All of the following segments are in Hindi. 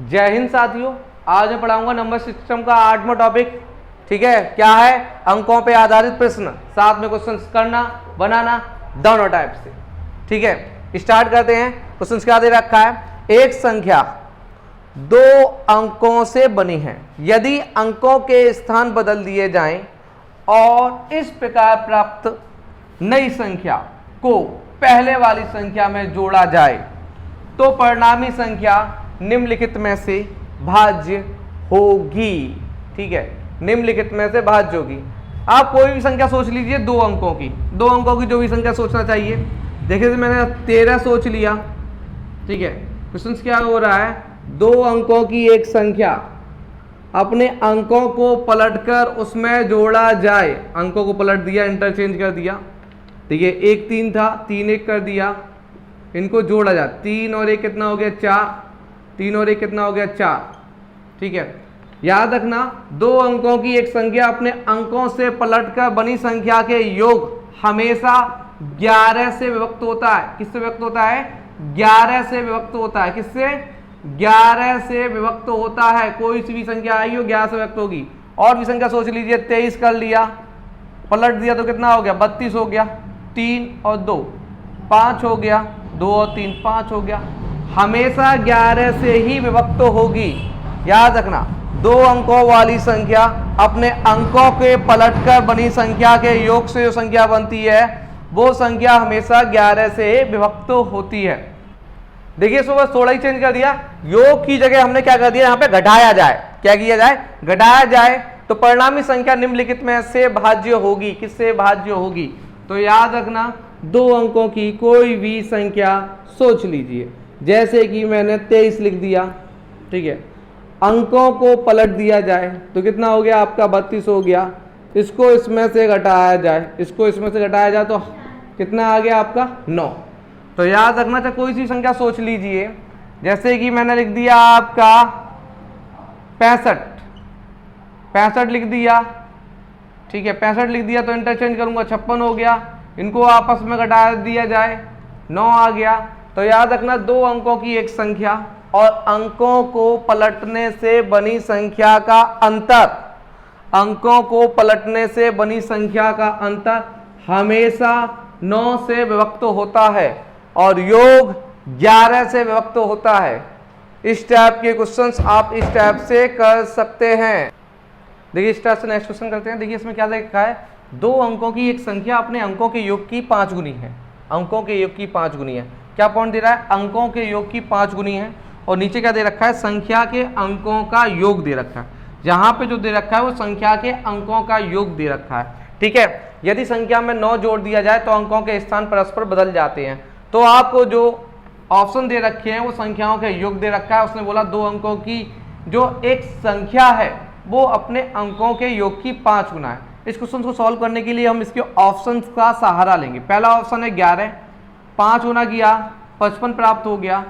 जय हिंद साथियों, आज मैं पढ़ाऊंगा नंबर सिस्टम का 8वां टॉपिक। ठीक है, क्या है? अंकों पे आधारित प्रश्न, साथ में क्वेश्चन करना बनाना दोनों टाइप से। ठीक है, स्टार्ट करते हैं। क्वेश्चन क्या दे रखा है? एक संख्या 2 अंकों से बनी है, यदि अंकों के स्थान बदल दिए जाएं और इस प्रकार प्राप्त नई संख्या को पहले वाली संख्या में जोड़ा जाए तो परिणामी संख्या निम्नलिखित में से भाज्य होगी। ठीक है, निम्नलिखित में से भाज्य होगी। आप कोई भी संख्या सोच लीजिए, 2 अंकों की, 2 अंकों की जो भी संख्या सोचना चाहिए। देखिए, मैंने 13 सोच लिया। ठीक है, क्वेश्चन क्या हो रहा है? 2 अंकों की एक संख्या, अपने अंकों को पलटकर उसमें जोड़ा जाए। अंकों को पलट दिया, इंटरचेंज कर दिया। ठीक है, 1 3 था, 3 1 कर दिया, इनको जोड़ा जाए। 3 और 1 कितना हो गया? 4। 3 और 1 कितना हो गया? 4। ठीक है, याद रखना, 2 अंकों की एक संख्या अपने अंकों से पलटकर बनी संख्या के योग हमेशा 11 से विभक्त होता है। किससे विभक्त होता है? 11 से विभक्त होता है। किससे? 11 से विभक्त होता है। कोई सी भी संख्या आई हो 11 से विभक्त होगी। और भी संख्या सोच लीजिए, 23 कर लिया, पलट दिया तो कितना हो गया? 32 हो गया। 3 और 2 5 हो गया, 2 और 3 5 हो गया। हमेशा 11 से ही विभक्त होगी। याद रखना, 2 अंकों वाली संख्या अपने अंकों के पलटकर बनी संख्या के योग से जो संख्या बनती है वो संख्या हमेशा 11 से विभक्त होती है। देखिए, इसको बस थोड़ा ही चेंज कर दिया। योग की जगह हमने क्या कर दिया? यहाँ पे घटाया जाए। क्या किया जाए? घटाया जाए। तो परिणामी संख्या निम्नलिखित में से भाज्य होगी। किससे भाज्य होगी? तो याद रखना, 2 अंकों की कोई भी संख्या सोच लीजिए। जैसे कि मैंने 23 लिख दिया। ठीक है, अंकों को पलट दिया जाए तो कितना हो गया आपका? 32 हो गया। इसको इसमें से घटाया जाए, इसको इसमें से घटाया जाए तो कितना आ गया आपका? 9। तो याद रखना, चाहे कोई सी संख्या सोच लीजिए। जैसे कि मैंने लिख दिया आपका 65 लिख दिया। ठीक है, 65 लिख दिया तो इंटरचेंज करूंगा, 56 हो गया। इनको आपस में घटा दिया जाए, 9 आ गया। तो याद रखना, 2 अंकों की एक संख्या और अंकों को पलटने से बनी संख्या का अंतर, अंकों को पलटने से बनी संख्या का अंतर हमेशा 9 से विभक्त होता है और योग 11 से विभक्त होता है। इस टाइप के क्वेश्चंस आप इस टाइप से कर सकते हैं। देखिए, इस टाइप से नेक्स्ट क्वेश्चन करते हैं। देखिए, इसमें क्या लिखा है? 2 अंकों की एक संख्या अपने अंकों के योग की 5 गुनी है। अंकों के योग की 5 गुनी है। क्या पॉइंट दे रहा है? अंकों के योग की 5 गुनी है। और नीचे क्या दे रखा है? संख्या के अंकों का योग दे रखा है। जहां पे जो दे रखा है वो संख्या के अंकों का योग दे रखा है। ठीक है, यदि संख्या में 9 जोड़ दिया जाए तो अंकों के स्थान परस्पर बदल जाते हैं। तो आपको जो ऑप्शन दे रखे हैं वो संख्याओं के योग दे रखा है। उसने बोला 2 अंकों की जो एक संख्या है वो अपने अंकों के योग की 5 गुना है। इस क्वेश्चन को सॉल्व करने के लिए हम इसके ऑप्शंस का सहारा लेंगे। पहला ऑप्शन है 11, 5 गुना किया 55 प्राप्त हो गया।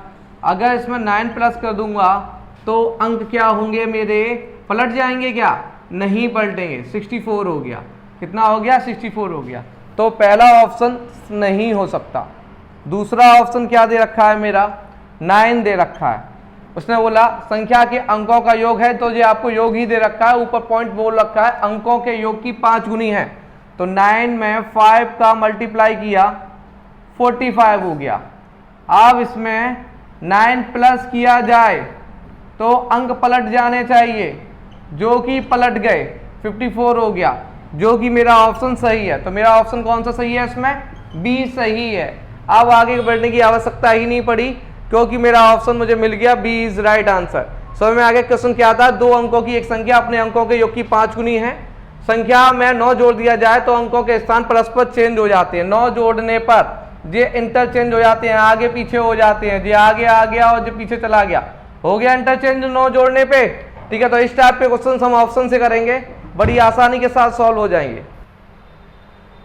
अगर इसमें 9 प्लस कर दूंगा तो अंक क्या होंगे मेरे? पलट जाएंगे क्या? नहीं पलटेंगे। 64 हो गया। कितना हो गया? 64 हो गया। तो पहला ऑप्शन नहीं हो सकता। दूसरा ऑप्शन क्या दे रखा है मेरा? 9 दे रखा है। उसने बोला संख्या के अंकों का योग है, तो ये आपको योग ही दे रखा है। ऊपर पॉइंट बोल रखा है अंकों के योग की 5 गुनी है। तो 9 में 5 का मल्टीप्लाई किया 45 हो गया। अब इसमें 9 प्लस किया जाए तो अंक पलट जाने चाहिए, जो कि पलट गए। 54 हो गया, जो कि मेरा ऑप्शन सही है। तो मेरा ऑप्शन कौन सा सही है? इसमें बी सही है। अब आगे बढ़ने की आवश्यकता ही नहीं पड़ी क्योंकि मेरा ऑप्शन मुझे मिल गया, बी इज राइट आंसर। समझ में आगे क्वेश्चन क्या था? 2 अंकों की एक संख्या अपने अंकों के योग की 5 गुनी है। संख्या में 9 जोड़ दिया जाए तो अंकों के स्थान परस्पर चेंज हो जाते हैं। 9 जोड़ने पर ये इंटरचेंज हो जाते हैं, आगे पीछे हो जाते हैं। ये आगे आ गया और जो पीछे चला गया, हो गया इंटरचेंज 9 जोड़ने पे। ठीक है, तो इस टाइप के क्वेश्चन हम ऑप्शन से करेंगे, बड़ी आसानी के साथ सॉल्व हो जाएंगे।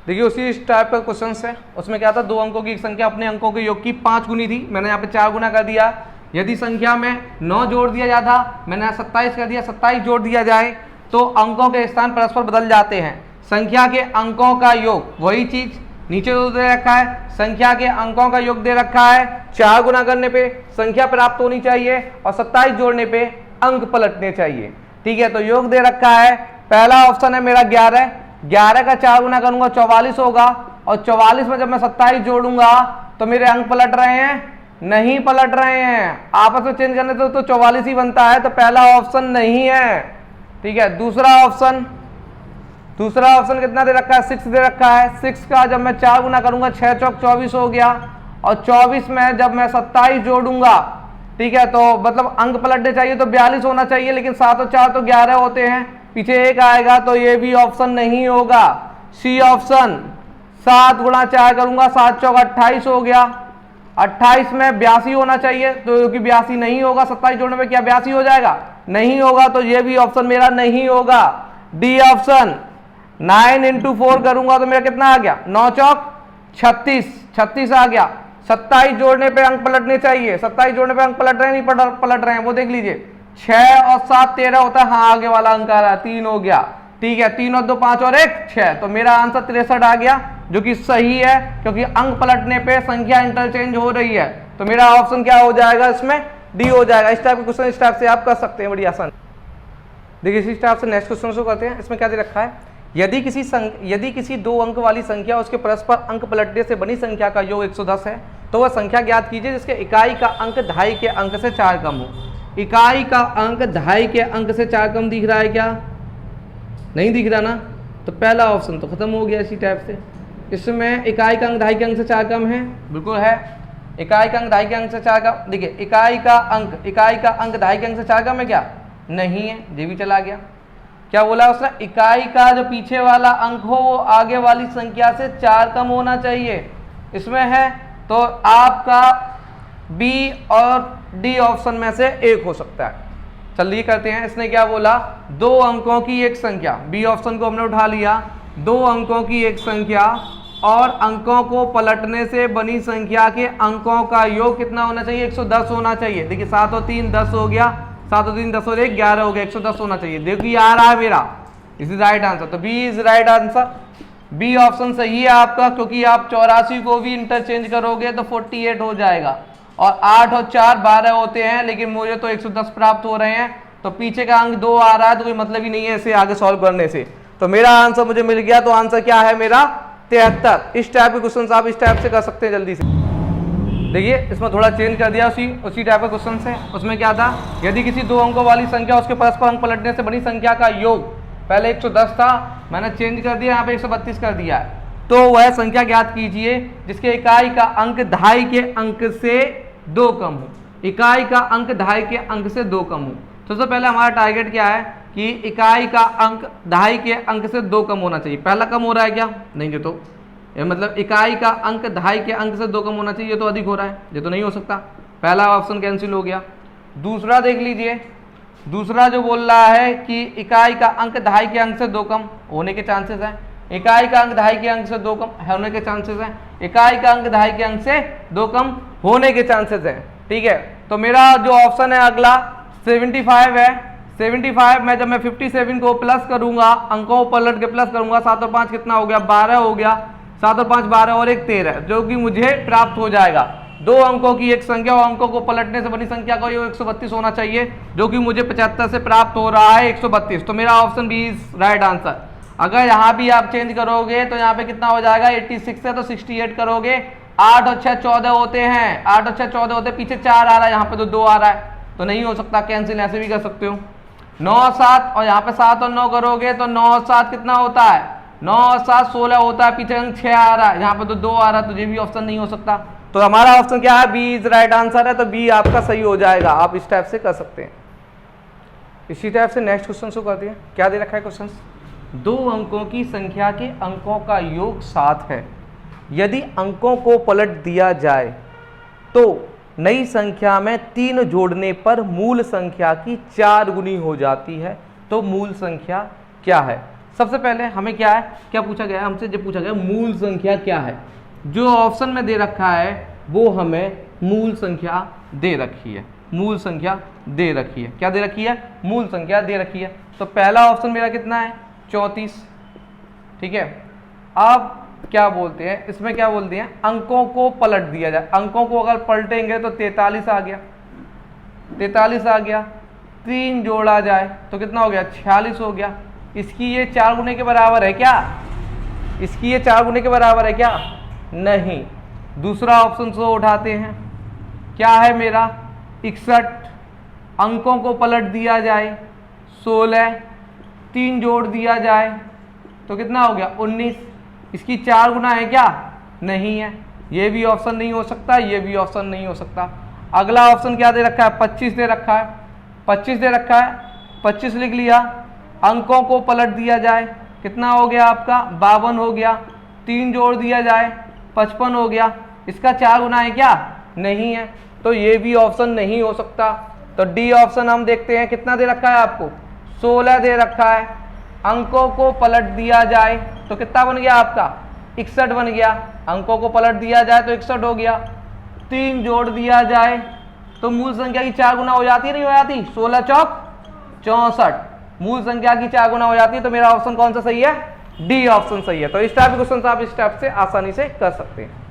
देखिए, उसी टाइप का क्वेश्चन है। उसमें क्या था? 2 अंकों की एक संख्या अपने अंकों के योग की 5 गुनी थी। मैंने यहाँ पे 4 गुना कर दिया। यदि संख्या में 9 जोड़ दिया जाता, मैंने 27 कर दिया, 27 जोड़ दिया जाए तो अंकों के स्थान परस्पर बदल जाते हैं। संख्या के अंकों का योग, वही चीज नीचे तो दे रखा है संख्या के अंकों का योग दे रखा है, 4 गुना करने पे संख्या प्राप्त होनी चाहिए और 27 जोड़ने पे अंक पलटने चाहिए। ठीक है, तो योग दे रखा है, पहला ऑप्शन है मेरा 11, 11 का 4 गुना करूंगा 44 होगा, और 44 में जब मैं 27 जोड़ूंगा तो मेरे अंक पलट रहे हैं, नहीं पलट रहे हैं, आपस में चेंज करने तो 44 ही बनता है, तो पहला ऑप्शन नहीं है। ठीक है, दूसरा ऑप्शन कितना दे रखा है, 6 दे रखा है, 6 का जब मैं 4 गुना करूंगा 6 चौक 24 हो गया, और 24 में जब मैं 27 जोड़ूंगा, ठीक है, तो मतलब अंक पलटने चाहिए तो 42 होना चाहिए, लेकिन 7 और 4 तो 11 होते हैं, पीछे 1 आएगा, तो ये भी ऑप्शन नहीं होगा। सी ऑप्शन, 7 गुणा 4 करूंगा 7 चौक 28 हो गया, 28 में 82 होना चाहिए, तो क्योंकि 82 नहीं होगा, 27 जोड़ने में क्या 82 हो जाएगा, नहीं होगा, तो ये भी ऑप्शन मेरा नहीं होगा। डी ऑप्शन, 9 इंटू 4 करूंगा तो मेरा कितना आ गया, 9 चौक 36, 36 आ गया, 27 जोड़ने पे अंक पलटने चाहिए, 27 जोड़ने पे अंक पलट रहे हैं, नहीं पलट रहे हैं, वो देख लीजिए, 6 और 7 13 होता है, हाँ आगे वाला अंक आ रहा है, 3 हो गया। ठीक है, 3 और 2 5 और 1 6, तो मेरा आंसर 63 आ गया, जो कि सही है, क्योंकि अंक पलटने पे संख्या इंटरचेंज हो रही है, तो मेरा ऑप्शन क्या हो जाएगा, इसमें डी हो जाएगा। इस टाइप के क्वेश्चन इस टाइप से आप कर सकते हैं, बड़ी आसान। देखिए इसी टाइप से नेक्स्ट क्वेश्चन को करते हैं। इसमें क्या दे रखा है, यदि किसी 2 अंक वाली संख्या उसके परस्पर अंक पलटने से बनी संख्या का योग 110 है, तो वह संख्या ज्ञात कीजिए जिसके इकाई का अंक 2.5 के अंक से 4 कम हो। इकाई का अंक 2.5 के अंक से 4 कम दिख रहा है क्या, नहीं दिख रहा ना, तो पहला ऑप्शन तो खत्म हो गया। इसी टाइप से इसमें इकाई का अंक 2.5 के अंक से 4 कम है, बिल्कुल है, इकाई का अंक 2.5 के अंक से 4 कम, देखिए इकाई का अंक 2.5 के अंक से 4 कम है क्या, नहीं है, ये भी चला गया। क्या बोला उसने, इकाई का जो पीछे वाला अंक हो वो आगे वाली संख्या से 4 कम होना चाहिए, इसमें है, तो आपका बी और डी ऑप्शन में से एक हो सकता है। चलिए करते हैं। इसने क्या बोला, 2 अंकों की एक संख्या, बी ऑप्शन को हमने उठा लिया, 2 अंकों की एक संख्या और अंकों को पलटने से बनी संख्या के अंकों का योग कितना होना चाहिए, 110 होना चाहिए। देखिए 7 और 3 10 हो गया, 7 और 3 10 और 1 11 हो गया, 110 होना चाहिए। देखिए आ रहा है मेरा, इज राइट आंसर, तो B is right answer, B option सही है आपका, क्योंकि आप 84 को भी इंटरचेंज करोगे तो 48 हो जाएगा, और 8 और 4 12 होते हैं, लेकिन मुझे तो 110 प्राप्त हो रहे हैं, तो पीछे का अंक 2 आ रहा है, तो कोई मतलब ही नहीं है इसे आगे सॉल्व करने से। तो मेरा आंसर मुझे मिल गया, तो आंसर क्या है मेरा 73। इस टाइप के क्वेश्चन आप इस टाइप से कर सकते हैं जल्दी से। देखिए इसमें थोड़ा चेंज कर दिया उसी टाइप का क्वेश्चन से। उसमें क्या था, यदि किसी 2 अंकों वाली संख्या उसके परस्पर अंक पलटने से बनी संख्या का योग, पहले 110 था, मैंने चेंज कर दिया, यहाँ पे 132 कर दिया है, तो वह संख्या ज्ञात कीजिए जिसके इकाई का अंक 2.5 के अंक से 2 कम हो। इकाई का अंक 2.5 के अंक से 2 कम हो। सबसे पहले हमारा टारगेट क्या है कि इकाई का अंक 2.5 के अंक से 2 कम होना चाहिए। पहला कम हो रहा है क्या, नहीं, जो तो मतलब इकाई का अंक 2.5 के अंक से 2 कम होना चाहिए, ये तो अधिक हो रहा है, ये तो नहीं हो सकता, पहला ऑप्शन कैंसिल हो गया। दूसरा देख लीजिए, दूसरा जो बोल रहा है कि इकाई का अंक 2.5 के अंक से 2 कम होने के चांसेस हैं, इकाई का अंक 2.5 के अंक से 2 कम होने के चांसेस हैं, इकाई का अंक 2.5 के अंक से 2 कम होने के चांसेस हैं। ठीक है, तो मेरा जो ऑप्शन है अगला 75 है। 75 में जब मैं 57 को प्लस करूंगा, अंकों को पलट के प्लस करूंगा, 7 और 5 कितना हो गया, 12 हो गया, 7 और 5 12 और 1 13, जो कि मुझे प्राप्त हो जाएगा। 2 अंकों की एक संख्या और अंकों को पलटने से बनी संख्या का योग 132 होना चाहिए, जो कि मुझे 75 से प्राप्त हो रहा है 132, तो मेरा option B is right answer. अगर यहाँ भी आप चेंज करोगे तो यहाँ पे कितना हो जाएगा, 86 है तो 68 करोगे, 8 और 6 14 होते हैं, 8 और 6 14 होते हैं, पीछे 4 आ रहा है, यहाँ पे तो 2 आ रहा है, तो नहीं हो सकता, कैंसिल ऐसे भी कर सकते हो। 9 और 7, और यहाँ पे 7 और 9 करोगे तो 9 और 7 कितना होता है, 9 और 7 16 होता है, पीछे अंक 6 आ रहा है, यहाँ पे तो 2 आ रहा है, तो ये भी ऑप्शन नहीं हो सकता। तो हमारा ऑप्शन क्या है, बी इज राइट आंसर है, तो बी आपका सही हो जाएगा। आप इस टाइप से कर सकते हैं। इसी टाइप से नेक्स्ट क्वेश्चन को करते हैं। क्या दे रखा है क्वेश्चन, 2 अंकों की संख्या के अंकों का योग 7 है, यदि अंकों को पलट दिया जाए तो नई संख्या में 3 जोड़ने पर मूल संख्या की 4 गुनी हो जाती है, तो मूल संख्या क्या है। सबसे पहले हमें क्या है, क्या पूछा गया है हमसे, जब पूछा गया मूल संख्या क्या है, जो ऑप्शन में दे रखा है वो हमें मूल संख्या दे रखी है, मूल संख्या दे रखी है। क्या दे रखी है, मूल संख्या दे रखी है। तो पहला ऑप्शन मेरा कितना है, 34। ठीक है, अब क्या बोलते हैं, इसमें क्या बोलते हैं, अंकों को पलट दिया जाए। अंकों को अगर पलटेंगे तो 43 आ गया, 43 आ गया, 3 जोड़ा जाए तो कितना हो गया, 46 हो गया। इसकी ये 4 गुने के बराबर है क्या, इसकी ये 4 गुने के बराबर है क्या, नहीं। दूसरा ऑप्शन से उठाते हैं, क्या है मेरा 61, अंकों को पलट दिया जाए 16, 3 जोड़ दिया जाए तो कितना हो गया 19। इसकी 4 गुना है क्या, नहीं है। ये भी ऑप्शन नहीं हो सकता, ये भी ऑप्शन नहीं हो सकता। अगला ऑप्शन क्या दे रखा है, 25 दे रखा है, 25 दे रखा है, 25 लिख लिया। अंकों को पलट दिया जाए कितना हो गया आपका 52 हो गया, 3 जोड़ दिया जाए 55 हो गया। इसका 4 गुना है क्या, नहीं है, तो ये भी ऑप्शन नहीं हो सकता। तो डी ऑप्शन हम देखते हैं, कितना दे रखा है आपको 16 दे रखा है। अंकों को पलट दिया जाए तो कितना बन गया आपका 61 बन गया। अंकों को पलट दिया जाए तो 61 हो गया। 3 जोड़ दिया जाए तो मूल संख्या की 4 गुना हो जाती है, नहीं हो जाती, 16 चौक 64, मूल संख्या की 4 गुना हो जाती है। तो मेरा ऑप्शन कौन सा सही है, डी ऑप्शन सही है। तो इस टाइप के क्वेश्चन आप इस टाइप से आसानी से कर सकते हैं।